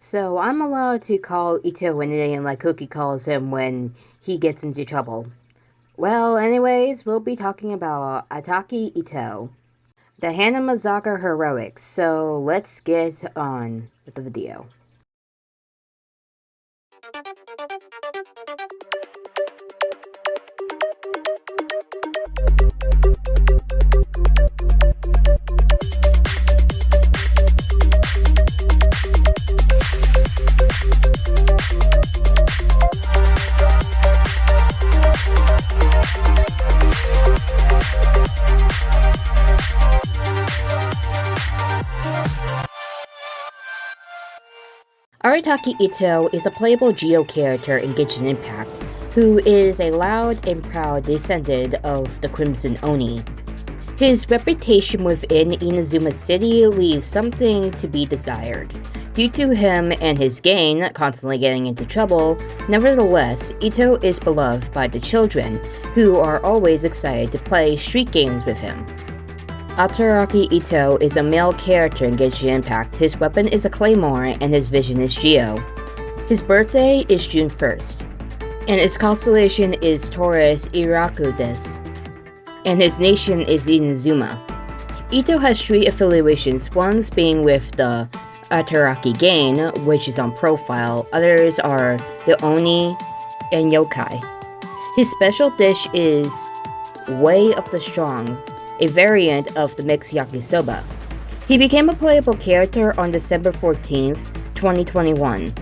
So I'm allowed to call Itto anything like Cookie calls him when he gets into trouble. Well, anyways, we'll be talking about Arataki Itto, the Hanamazaka heroics, so let's get on with the video. Arataki Itto is a playable Geo character in Genshin Impact, who is a loud and proud descendant of the Crimson Oni. His reputation within Inazuma City leaves something to be desired. Due to him and his gang constantly getting into trouble, nevertheless, Itto is beloved by the children, who are always excited to play street games with him. Arataki Itto is a male character in Genshin Impact. His weapon is a claymore and his vision is Geo. His birthday is June 1st, and his constellation is Taurus Irakudes, and his nation is Inazuma. Itto has three affiliations, one being with the Arataki gang, which is on profile, others are the Oni and Yokai. His special dish is Way of the Strong, a variant of the mixed yakisoba. He became a playable character on December 14th, 2021.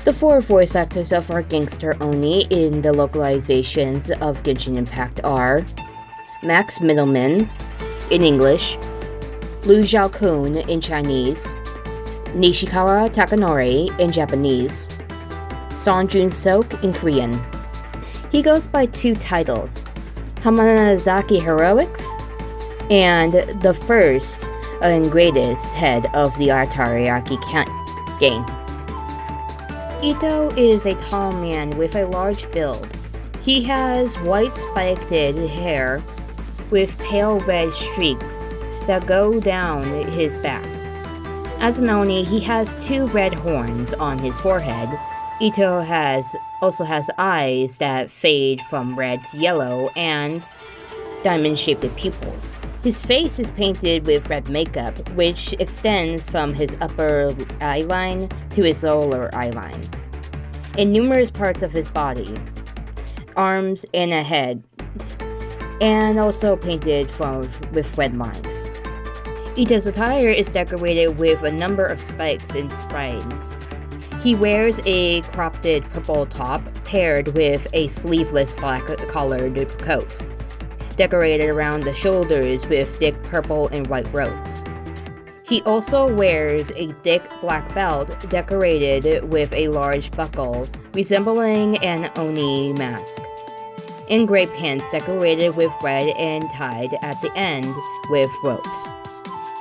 The four voice actors of our gangster Oni in the localizations of Genshin Impact are Max Middleman in English, Lu Zhaokun in Chinese, Nishikawa Takanori in Japanese, Son Jun Sok in Korean. He goes by two titles, Hanamazaka Heroics, and the first and greatest head of the Arataki gang. Itto is a tall man with a large build. He has white spiked hair with pale red streaks that go down his back. As an Oni, he has two red horns on his forehead. Itto also has eyes that fade from red to yellow and diamond-shaped pupils. His face is painted with red makeup, which extends from his upper eyeline to his lower eyeline, in numerous parts of his body, arms, and a head, and also painted with red lines. Itto's attire is decorated with a number of spikes and spines. He wears a cropped purple top paired with a sleeveless black-collared coat, decorated around the shoulders with thick purple and white ropes. He also wears a thick black belt decorated with a large buckle resembling an Oni mask, and gray pants decorated with red and tied at the end with ropes.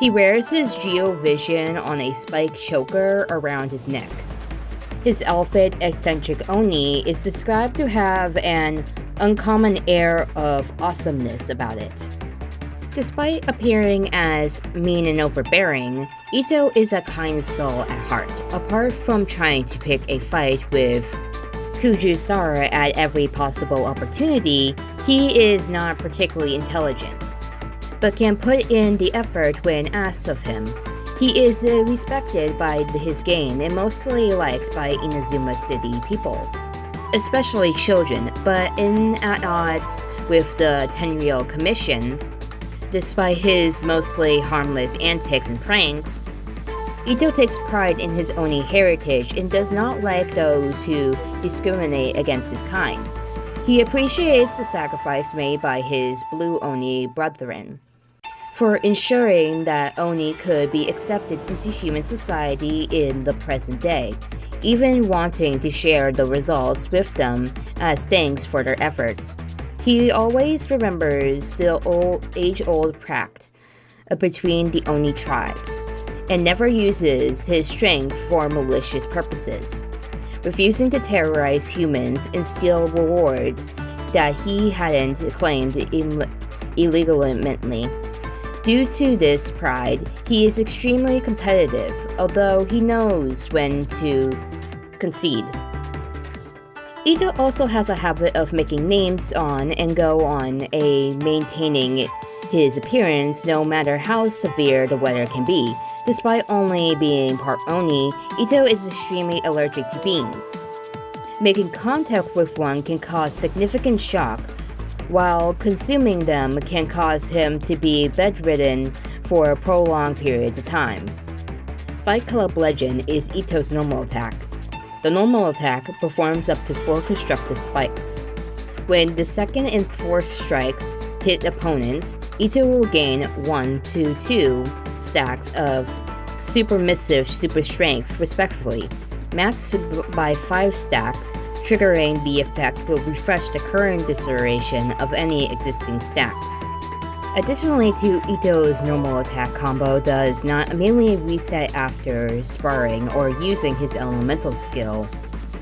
He wears his Geo Vision on a spiked choker around his neck. His outfit, Eccentric Oni, is described to have an uncommon air of awesomeness about it. Despite appearing as mean and overbearing, Itto is a kind soul at heart. Apart from trying to pick a fight with Kujusara at every possible opportunity, he is not particularly intelligent, but can put in the effort when asked of him. He is respected by his gang and mostly liked by Inazuma City people, especially children, but at odds with the Tenryou Commission. Despite his mostly harmless antics and pranks, Itto takes pride in his Oni heritage and does not like those who discriminate against his kind. He appreciates the sacrifice made by his Blue Oni brethren for ensuring that Oni could be accepted into human society in the present day, even wanting to share the results with them as thanks for their efforts. He always remembers the age-old pact between the Oni tribes, and never uses his strength for malicious purposes, refusing to terrorize humans and steal rewards that he hadn't claimed illegally. Due to this pride, he is extremely competitive, although he knows when to concede. Itto also has a habit of making names on and go on a maintaining his appearance no matter how severe the weather can be. Despite only being part Oni, Itto is extremely allergic to beans. Making contact with one can cause significant shock, while consuming them can cause him to be bedridden for prolonged periods of time. Fight Club Legend is Itto's normal attack. The normal attack performs up to 4 constructed spikes. When the second and fourth strikes hit opponents, Itto will gain 1 to 2 stacks of Super Missive Super Strength respectively, maxed by 5 stacks. Triggering the effect will refresh the current duration of any existing stacks. Additionally to Itto's normal attack combo does not immediately reset after sparring or using his elemental skill,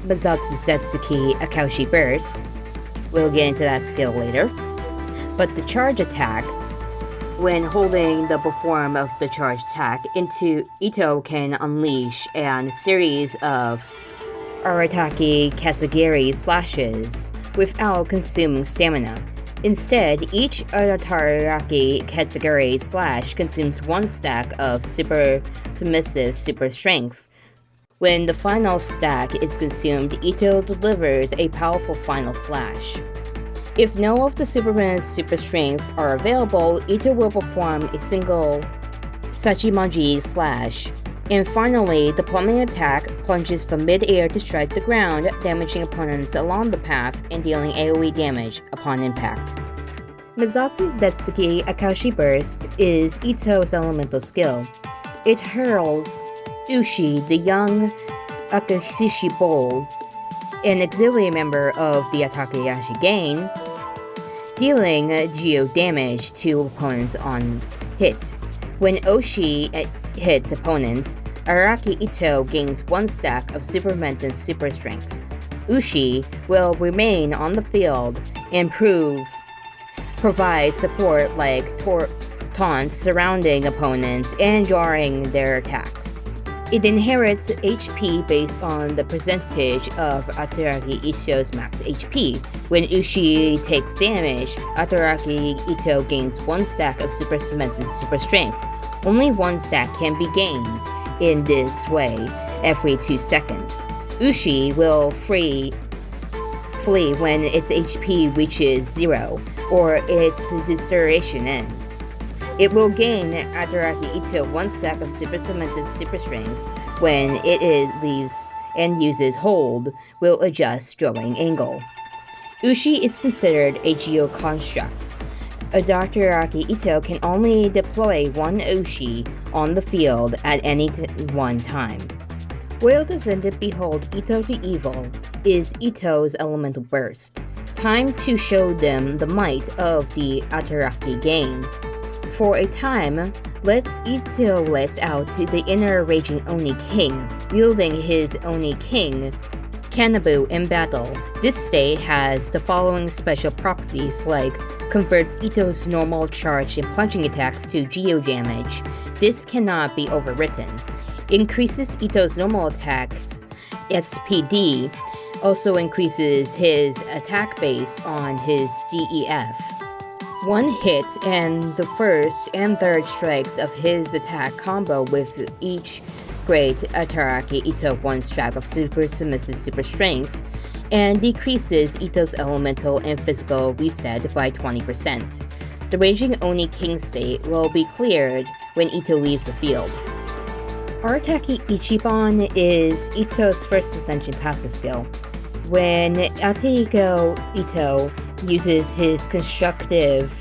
Mazatsu Setsuki Akaushi Burst. We'll get into that skill later. But the charge attack, when holding the form of the charge attack into Itto, can unleash a series of Arataki Kasagiri slashes without consuming stamina. Instead, each Arataki Kasagiri slash consumes 1 stack of Super Submissive Super Strength. When the final stack is consumed, Itto delivers a powerful final slash. If no of the Superman's Super Strength are available, Itto will perform a single Sachimaji slash. And finally, the plummeting attack plunges from mid-air to strike the ground, damaging opponents along the path and dealing AoE damage upon impact. Mazatsu Zetsuki Akaushi Burst is Itto's elemental skill. It hurls Ushi, the young Akashishi Bowl, an auxiliary member of the Atakayashi gang, dealing geo damage to opponents on hit. When Oshi hits opponents, Arataki Itto gains 1 stack of Super Menton Super Strength. Ushi will remain on the field and provide support like taunts surrounding opponents and jarring their attacks. It inherits HP based on the percentage of Arataki Itto's max HP. When Ushi takes damage, Arataki Itto gains 1 stack of Super Cemented Super Strength. Only 1 stack can be gained in this way every 2 seconds. Ushi will flee when its HP reaches 0 or its duration ends. It will gain Arataki Itto 1 stack of Super Cemented Super Strength. When leaves and uses hold, will adjust drawing angle. Ushi is considered a geo construct. Arataki Itto can only deploy 1 Ushi on the field at any one time. Royal Descendant Behold Itto the Evil is Itto's elemental burst. Time to show them the might of the Arataki gang. For a time, Itto lets out the inner raging Oni King, wielding his Oni King Kanabu in battle. This state has the following special properties like converts Itto's normal charge and plunging attacks to geo damage. This cannot be overwritten. Increases Itto's normal attacks SPD, also increases his attack base on his DEF. 1 hit and the first and third strikes of his attack combo with each Great Arataki Itto 1 stack of Super Submissive Super Strength, and decreases Itto's elemental and physical reset by 20%. The Raging Oni King state will be cleared when Itto leaves the field. Arataki Ichiban is Itto's first Ascension passive skill. When Arataki Itto uses his constructive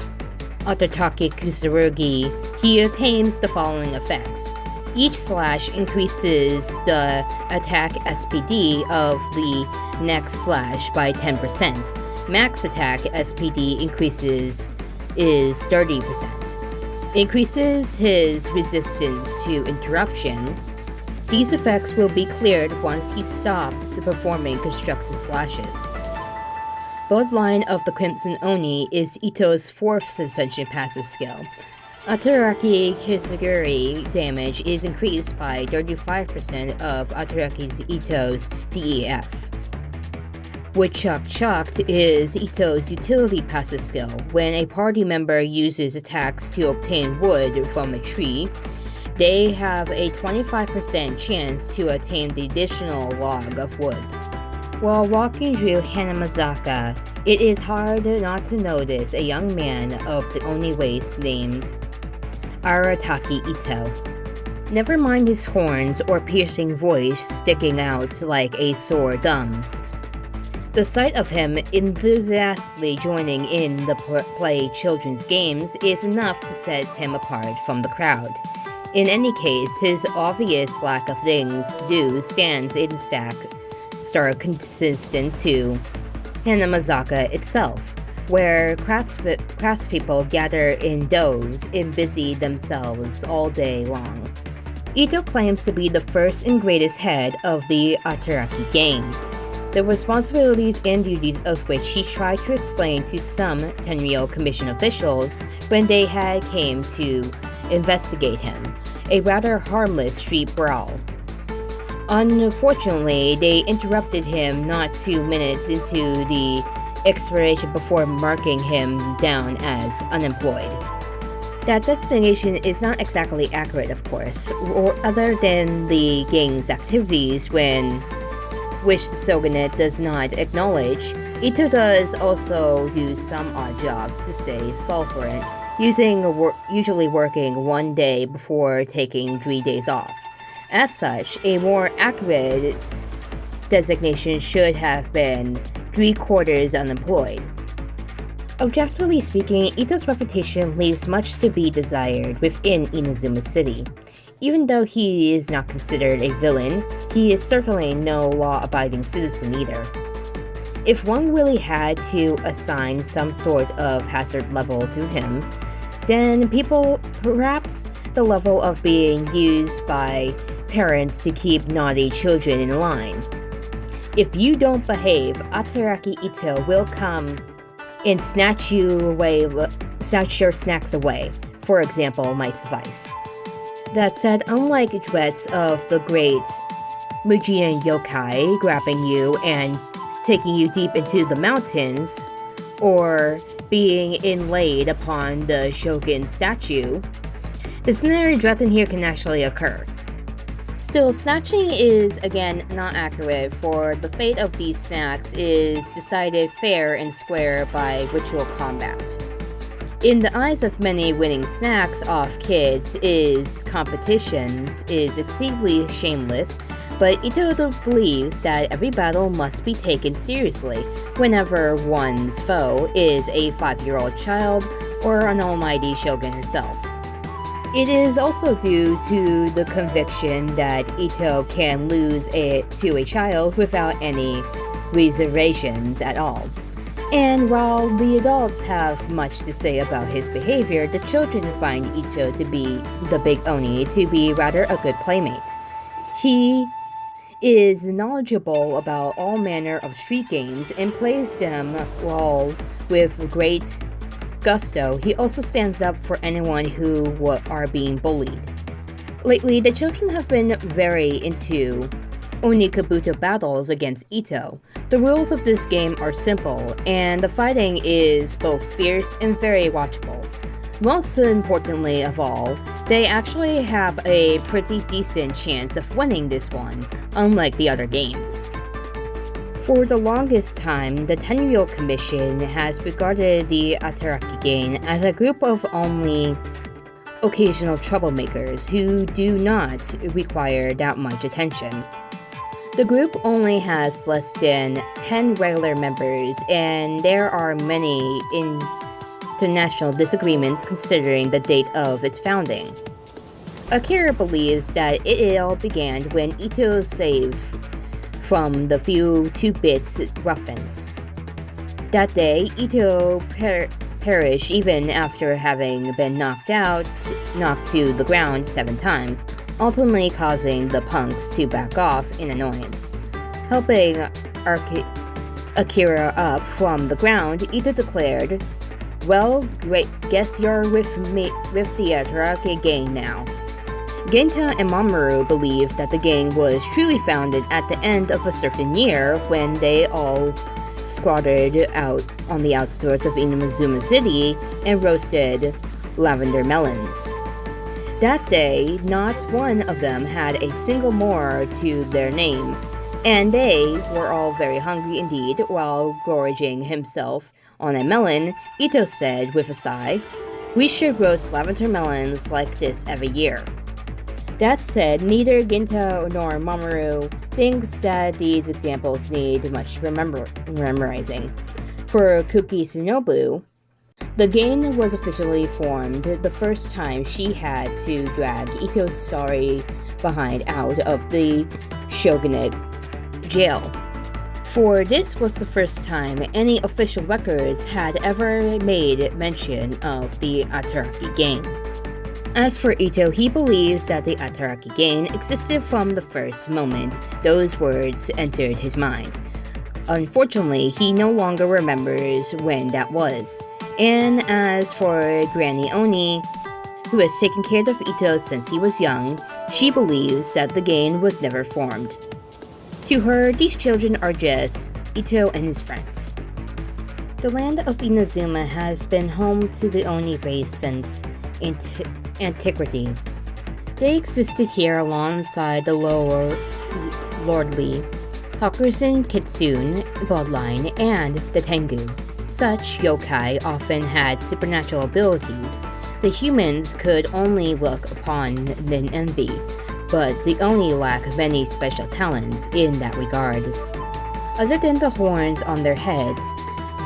Arataki Kusurugi, he attains the following effects. Each slash increases the attack SPD of the next slash by 10%. Max attack SPD increases is 30%. Increases his resistance to interruption. These effects will be cleared once he stops performing constructed slashes. Bloodline of the Crimson Oni is Itto's 4th Ascension passive skill. Arataki Kisaguri damage is increased by 35% of Arataki Itto's DEF. Woodchuck Chucked is Itto's utility passive skill. When a party member uses attacks to obtain wood from a tree, they have a 25% chance to attain the additional log of wood. While walking through Hanamazaka, it is hard not to notice a young man of the Oni race named Arataki Itto. Never mind his horns or piercing voice sticking out like a sore thumbs. The sight of him enthusiastically joining in the play children's games is enough to set him apart from the crowd. In any case, his obvious lack of things to do stands in stark consistent to Hanamazaka itself, where craftspeople gather indoors and busy themselves all day long. Itto claims to be the first and greatest head of the Arataki gang, the responsibilities and duties of which he tried to explain to some Tenryou Commission officials when they had came to investigate him, a rather harmless street brawl. Unfortunately, they interrupted him not 2 minutes into the expiration before marking him down as unemployed. That destination is not exactly accurate, of course, or other than the gang's activities which the shogunate does not acknowledge. Itto does also do some odd jobs to stay solvent, usually working 1 day before taking 3 days off. As such, a more accurate designation should have been 3/4 unemployed. Objectively speaking, Itto's reputation leaves much to be desired within Inazuma City. Even though he is not considered a villain, he is certainly no law-abiding citizen either. If one really had to assign some sort of hazard level to him, then perhaps the level of being used by parents to keep naughty children in line. If you don't behave, Arataki Itto will come and snatch your snacks away, for example, might suffice. That said, unlike threats of the great Mujian yokai grabbing you and taking you deep into the mountains, or being inlaid upon the shogun statue, the scenario threatened here can actually occur. Still, snatching is again not accurate, for the fate of these snacks is decided fair and square by ritual combat. In the eyes of many, winning snacks off kids' competitions is exceedingly shameless, but Itto believes that every battle must be taken seriously whenever one's foe is a 5-year-old child or an almighty shogun herself. It is also due to the conviction that Itto can lose to a child without any reservations at all. And while the adults have much to say about his behavior, the children find Itto to be the big Oni to be rather a good playmate. He is knowledgeable about all manner of street games and plays them all with great gusto. He also stands up for anyone who are being bullied. Lately, the children have been very into Onikabuto battles against Itto. The rules of this game are simple, and the fighting is both fierce and very watchable. Most importantly of all, they actually have a pretty decent chance of winning this one, unlike the other games. For the longest time, the Tenryou Commission has regarded the Arataki gang as a group of only occasional troublemakers who do not require that much attention. The group only has less than 10 regular members, and there are many international disagreements considering the date of its founding. Akira believes that it all began when Itto saved from the few 2-bit ruffians. That day, Itto perished even after having been knocked to the ground 7 times, ultimately causing the punks to back off in annoyance. Helping Akira up from the ground, Itto declared, Well, great, guess you're with me with the Arataki gang now. Genta and Mamoru believe that the gang was truly founded at the end of a certain year when they all squatted out on the outskirts of Inazuma City and roasted lavender melons. That day, not one of them had a single more to their name, and they were all very hungry indeed. While gorging himself on a melon, Itto said with a sigh, "We should roast lavender melons like this every year." That said, neither Genta nor Mamoru thinks that these examples need much memorizing. For Kuki Shinobu, the gang was officially formed the first time she had to drag Itto's sorry behind out of the shogunate jail. For this was the first time any official records had ever made mention of the Arataki gang. As for Itto, he believes that the Arataki gang existed from the first moment those words entered his mind. Unfortunately, he no longer remembers when that was. And as for Granny Oni, who has taken care of Itto since he was young, she believes that the gang was never formed. To her, these children are just Itto and his friends. The land of Inazuma has been home to the Oni race since antiquity. They existed here alongside the lower lordly Hakusen Kitsune bloodline and the Tengu. Such yokai often had supernatural abilities the humans could only look upon in envy, but the Oni lack many special talents in that regard. Other than the horns on their heads,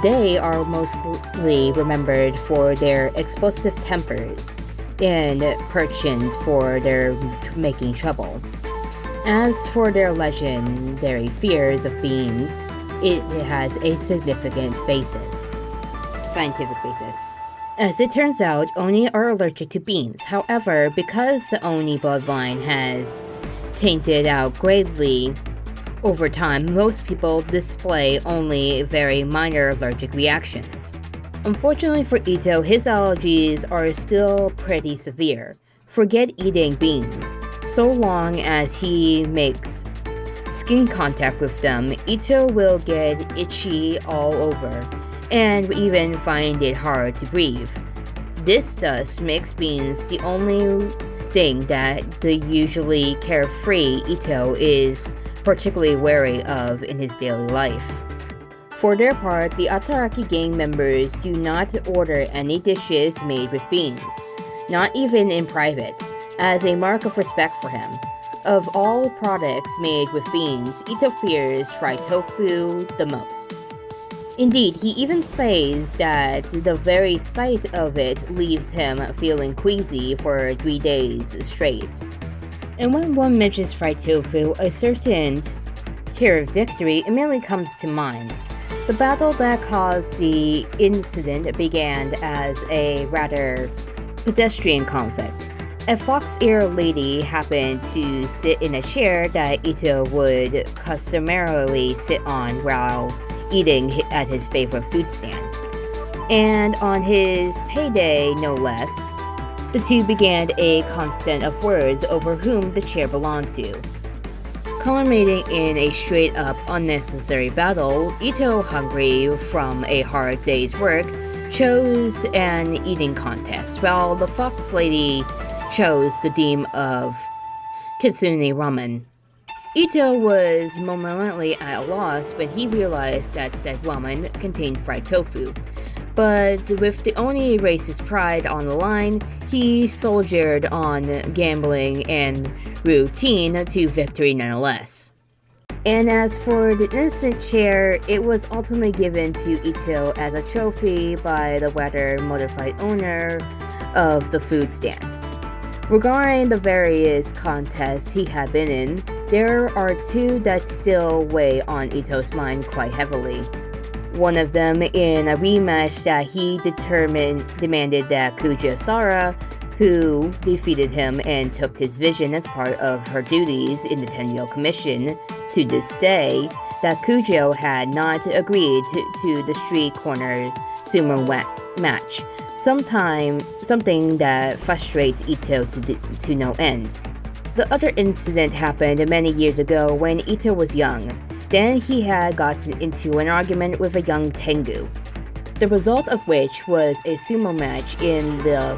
they are mostly remembered for their explosive tempers and penchant for their making trouble. As for their legendary fears of beings, it has a scientific basis. As it turns out, Oni are allergic to beans. However, because the Oni bloodline has tainted out greatly over time, most people display only very minor allergic reactions. Unfortunately for Itto, his allergies are still pretty severe. Forget eating beans. So long as he makes skin contact with them, Itto will get itchy all over and even find it hard to breathe. This thus makes beans the only thing that the usually carefree Itto is particularly wary of in his daily life. For their part, the Arataki gang members do not order any dishes made with beans, not even in private, as a mark of respect for him. Of all products made with beans, Itto fears fried tofu the most. Indeed, he even says that the very sight of it leaves him feeling queasy for 3 days straight. And when one mentions fried tofu, a certain Pyrrhic victory immediately comes to mind. The battle that caused the incident began as a rather pedestrian conflict. A fox-ear lady happened to sit in a chair that Itto would customarily sit on while eating at his favorite food stand. And on his payday, no less, the two began a constant of words over whom the chair belonged to. Culminating in a straight-up unnecessary battle, Itto, hungry from a hard day's work, chose an eating contest, while the fox lady chose the theme of Kitsune ramen. Itto was momentarily at a loss when he realized that said ramen contained fried tofu, but with the Oni race's pride on the line, he soldiered on, gambling and routine to victory nonetheless. And as for the innocent chair, it was ultimately given to Itto as a trophy by the rather modified owner of the food stand. Regarding the various contests he had been in, there are two that still weigh on Itto's mind quite heavily. One of them in a rematch that he demanded that Kujo Sara, who defeated him and took his vision as part of her duties in the Tenyo Commission. To this day, that Kujo had not agreed to the street corner sumo match, something that frustrates Itto to no end. The other incident happened many years ago when Itto was young. Then he had gotten into an argument with a young Tengu, the result of which was a sumo match in the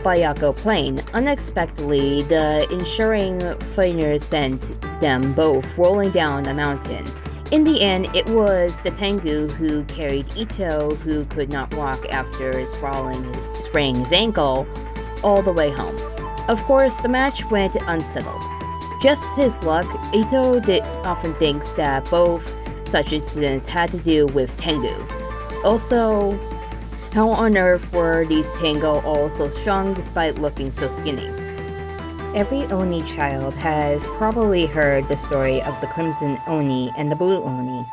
Bayako Plain. Unexpectedly, the ensuing fighters sent them both rolling down a mountain. In the end, it was the Tengu who carried Itto, who could not walk after spraining his ankle, all the way home. Of course, the match went unsettled. Just his luck, Itto often thinks that both such incidents had to do with Tengu. Also, how on earth were these Tengu all so strong despite looking so skinny? Every Oni child has probably heard the story of the Crimson Oni and the Blue Oni.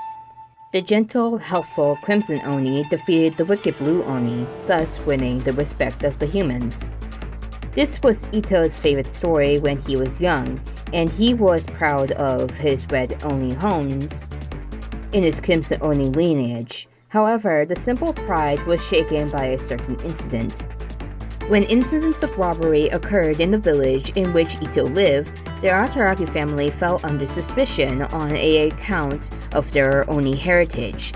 The gentle, helpful Crimson Oni defeated the wicked Blue Oni, thus winning the respect of the humans. This was Itto's favorite story when he was young, and he was proud of his red Oni hones in his Crimson Oni lineage. However, the simple pride was shaken by a certain incident. When incidents of robbery occurred in the village in which Itto lived, the Arataki family fell under suspicion on account of their Oni heritage.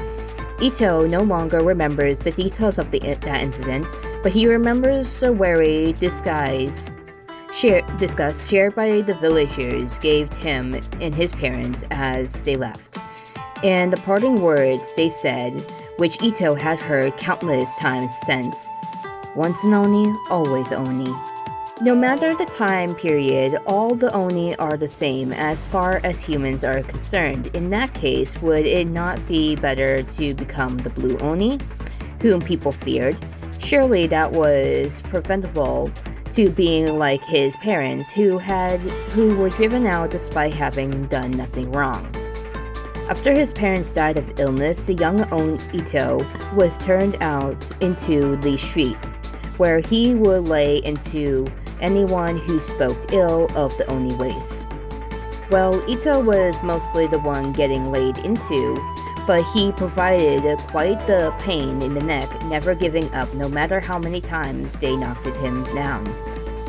Itto no longer remembers the details of that incident, but he remembers the wary disgust shared by the villagers gave him and his parents as they left, and the parting words they said, which Itto had heard countless times since. Once an Oni, always Oni. No matter the time period, all the Oni are the same as far as humans are concerned. In that case, would it not be better to become the Blue Oni, whom people feared? Surely that was preventable to being like his parents, who were driven out despite having done nothing wrong. After his parents died of illness, the young Itto was turned out into the streets, where he would lay into anyone who spoke ill of the Oni race. Well, Itto was mostly the one getting laid into, but he provided quite the pain in the neck, never giving up no matter how many times they knocked him down.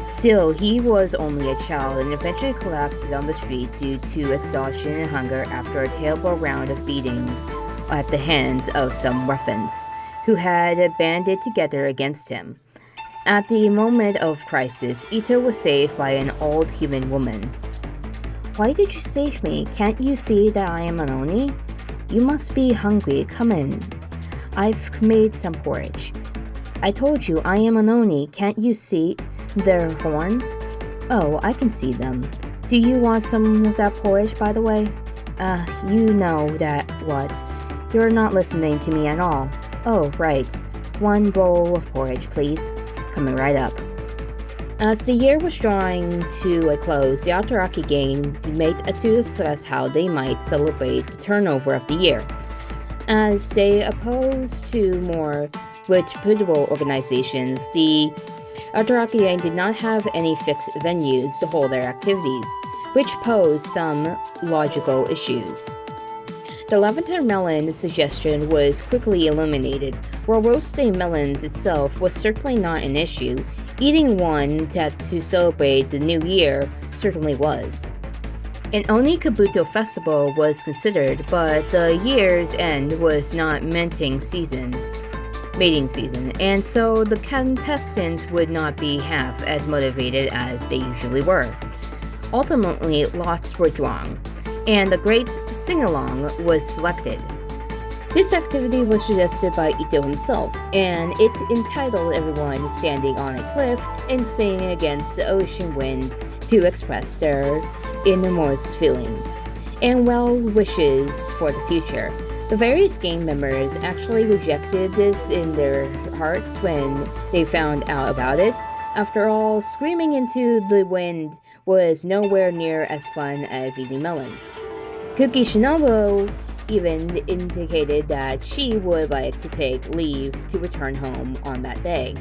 Still, he was only a child and eventually collapsed on the street due to exhaustion and hunger after a terrible round of beatings at the hands of some ruffians who had banded together against him. At the moment of crisis, Itto was saved by an old human woman. "Why did you save me? Can't you see that I am an Oni? You must be hungry. Come in. I've made some porridge." "I told you I am an Oni. Can't you see their horns?" "Oh, I can see them. Do you want some of that porridge, by the way?" You know that what? You're not listening to me at all." "Oh, right. One bowl of porridge, please. Coming right up." As the year was drawing to a close, the Arataki gang met to discuss how they might celebrate the turnover of the year. As they opposed to more reputable organizations, the Arataki gang did not have any fixed venues to hold their activities, which posed some logical issues. The lavender melon suggestion was quickly eliminated. While roasting melons itself was certainly not an issue, eating one to celebrate the new year certainly was. An Oni Kabuto festival was considered, but the year's end was not mating season, and so the contestants would not be half as motivated as they usually were. Ultimately, lots were drawn, and the Great Singalong was selected. This activity was suggested by Itto himself, and it entitled everyone standing on a cliff and singing against the ocean wind to express their innermost feelings and well wishes for the future. The various gang members actually rejected this in their hearts when they found out about it. After all, screaming into the wind was nowhere near as fun as eating melons. Cookie Shinobu even indicated that she would like to take leave to return home on that day.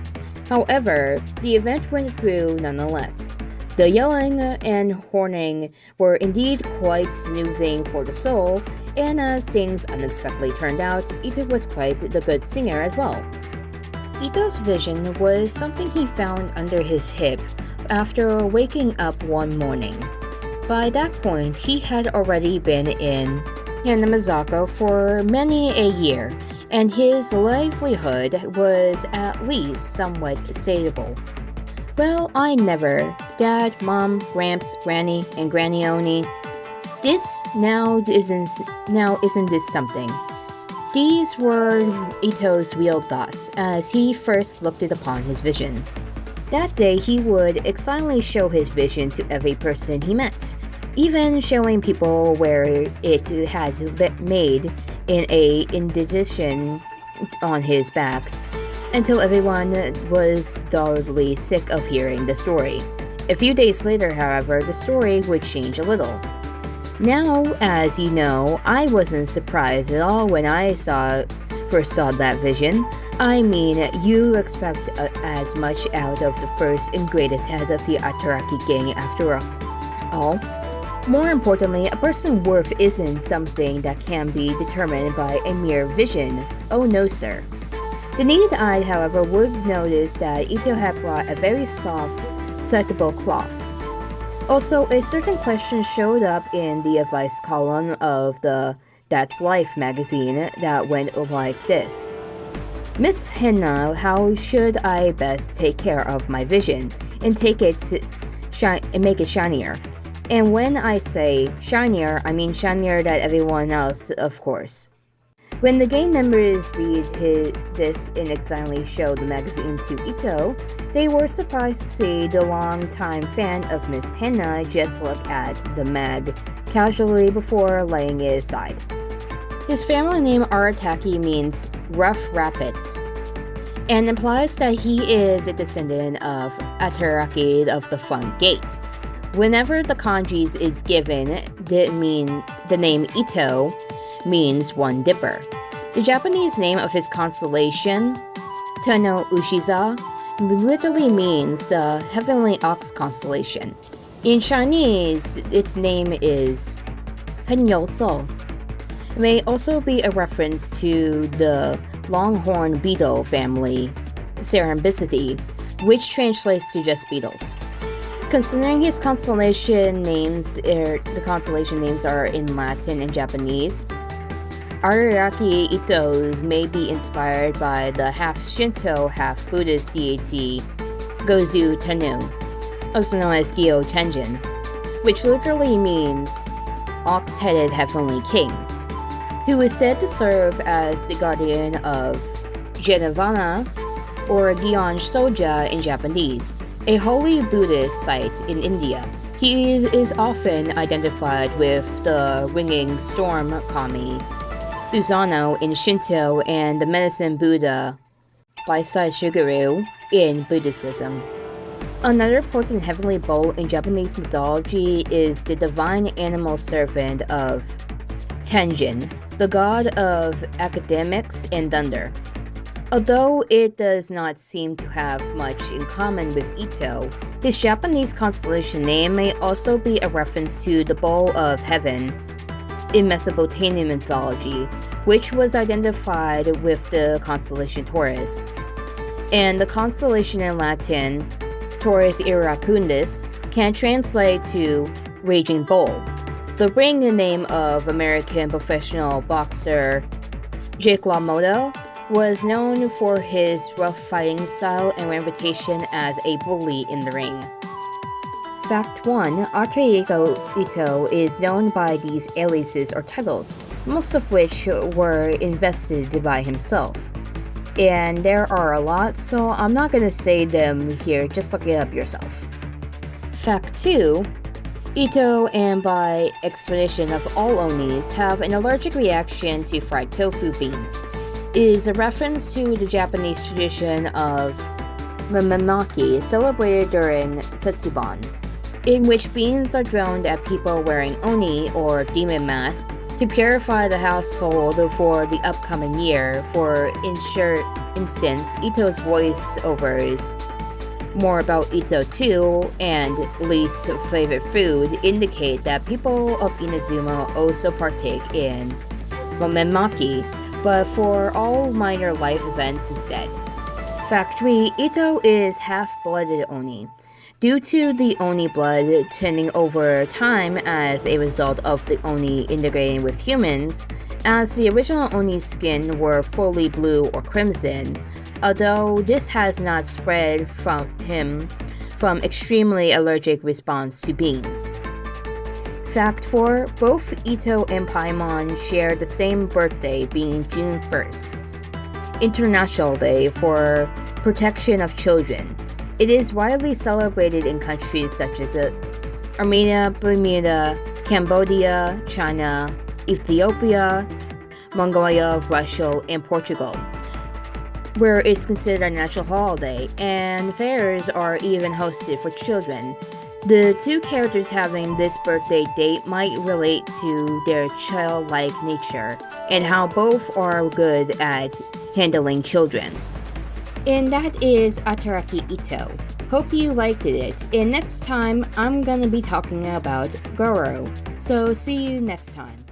However, the event went through nonetheless. The yelling and horning were indeed quite soothing for the soul, and as things unexpectedly turned out, Itto was quite the good singer as well. Ito's vision was something he found under his hip after waking up one morning. By that point, he had already been in Hanamazaka for many a year, and his livelihood was at least somewhat stable. Well, I never. Dad, Mom, Gramps, Granny, and Granny Oni. Isn't this something? These were Ito's real thoughts as he first looked upon his vision. That day, he would excitedly show his vision to every person he met, even showing people where it had been made in a indigestion on his back, until everyone was doggedly sick of hearing the story. A few days later, however, the story would change a little. Now, as you know, I wasn't surprised at all when I first saw that vision. I mean, you expect as much out of the first and greatest head of the Arataki gang after all. More importantly, a person's worth isn't something that can be determined by a mere vision. Oh no, sir. The naked eye, however, would notice that Itto had brought a very soft, suitable cloth. Also, a certain question showed up in the advice column of the That's Life magazine that went like this. Miss Henna, how should I best take care of my vision and make it shinier? And when I say shinier, I mean shinier than everyone else, of course. When the gang members read this and excitedly showed the magazine to Itto, they were surprised to see the long-time fan of Miss Henna just look at the mag casually before laying it aside. His family name Arataki means rough rapids, and implies that he is a descendant of Arataki of the front gate. Whenever the kanjis is given, the name Itto means one dipper. The Japanese name of his constellation, Tano Ushiza, literally means the heavenly ox constellation. In Chinese, its name is Henyouso. It may also be a reference to the longhorn beetle family, Serendipity, which translates to just beetles. Considering his constellation names, the constellation names are in Latin and Japanese, Arataki Itto's may be inspired by the half-Shinto, half-Buddhist deity Gozu Tenu, also known as Gyo Tenjin, which literally means ox-headed heavenly king, who is said to serve as the guardian of Jenavana, or Gyeon Soja in Japanese, a holy Buddhist site in India. He is often identified with the ringing storm kami, Susanoo in Shinto, and the medicine Buddha, Baisai Shuguru, in Buddhism. Another important heavenly bull in Japanese mythology is the divine animal servant of Tenjin, the god of academics and thunder. Although it does not seem to have much in common with Itto, his Japanese constellation name may also be a reference to the Bull of Heaven in Mesopotamian mythology, which was identified with the constellation Taurus. And the constellation in Latin, Taurus Iracundus, can translate to Raging Bull. The ring name of American professional boxer Jake LaMotta was known for his rough fighting style reputation as a bully in the ring. Fact 1. Arataki Itto is known by these aliases or titles, most of which were invested by himself. And there are a lot, so I'm not gonna say them here, just look it up yourself. Fact 2. Itto, and by extension of all Onis, have an allergic reaction to fried tofu beans. It is a reference to the Japanese tradition of Mamamaki, celebrated during Setsuban, in which beans are thrown at people wearing oni or demon masks to purify the household for the upcoming year. For instance, Itto's voiceovers, more about Itto 2, and least favorite food indicate that people of Inazuma also partake in Mamamaki, but for all minor life events instead. Fact 3. Itto is half-blooded Oni. Due to the Oni blood thinning over time as a result of the Oni integrating with humans, as the original Oni's skin were fully blue or crimson, although this has not spread from him from extremely allergic response to beans. Fact 4. Both Itto and Paimon share the same birthday, being June 1st, International Day for Protection of Children. It is widely celebrated in countries such as Armenia, Bermuda, Cambodia, China, Ethiopia, Mongolia, Russia, and Portugal, where it's considered a national holiday, and fairs are even hosted for children. The two characters having this birthday date might relate to their childlike nature and how both are good at handling children. And that is Arataki Itto. Hope you liked it, and next time I'm gonna be talking about Goro. So see you next time.